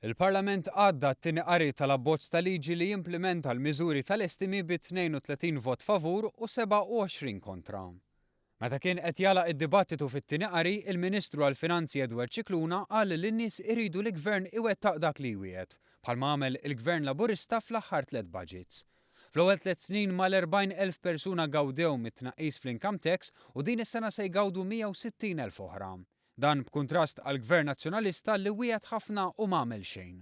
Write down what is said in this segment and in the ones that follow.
Il-Parlament għadda t-tieni qari tal-abbozz ta' liġi li jimplementa l-miżuri tal-estimi bi 32 vot favur u 27 kontra. Meta kien qed jalaq id-dibattitu fit-tieni qari, il-Ministru għall-Finanzi Edward Scicluna qal li n-nies iridu li gvern iwettaq dak li jwiegħed, bħalma għamel il-Gvern Laburista fl-aħħar 3 budgets. Fl-ewwel 3 snin mal-40,000 persuna gawdew mit-tnaqqis fl-income tax u din is-sena se jgawdu 160,000 oħra. Dan b'kuntrast għal Gvern Nazzjonalista li wieħed ħafna u m'għamel xejn.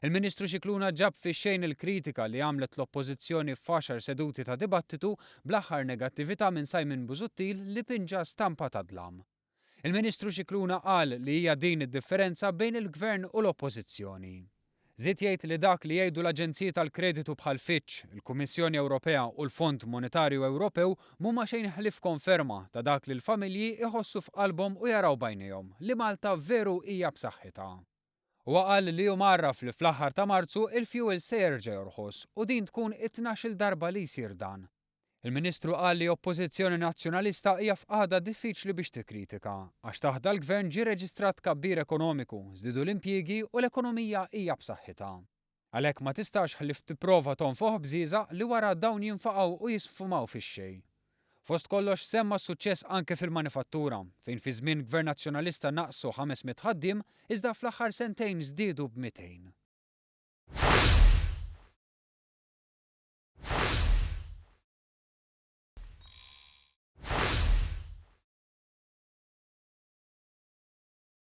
Il-Ministru Scicluna ġab fix-xejn il-kritika li għamlet l-Oppożizzjoni f'10 seduti ta' dibattitu bl-aħħar negattività minn Simon Busuttil li pinġa stampa ta' dlam. Il-Ministru Scicluna qal li hija din id-differenza bejn il-Gvern u l-Oppożizzjoni. Żied jgħid li dak li jgħidu l-Aġenziji tal-Kreditu bħal Fitch, il-Kummissjoni Ewropea u l-Fond Monetarju Ewropew mhuma xejn ħlief konferma ta' dak li l-familji iħossu f'qalbhom u jaraw bajnejhom li Malta veru hija b'saħħitha. Huwa qal li hu marraf li fl-aħħar ta' Marzu il-fuel se jerġa' jorħos u din tkun it-12-il darba li jsir dan. Il-Ministru qal li Oppożizzjoni Nazzjonalista hija f'qagħda diffiċli biex tikkritika għax taħt l-Gvern ġie reġistrat tkabbir ekonomiku, żdiedu l-impjiegi u l-ekonomija hija b'saħħitha. Għalhekk ma tistax ħlief tipprova tonfoħ bżiża li wara dawn jinfaqgħu u jisfumaw fix-xejn. Fost kollox semma s-suċċess anke fil-manifattura, fejn fi żmien Gvern Nazzjonalista naqsu 500 ħaddiem iżda fl-aħħar sentejn żdiedu b'200.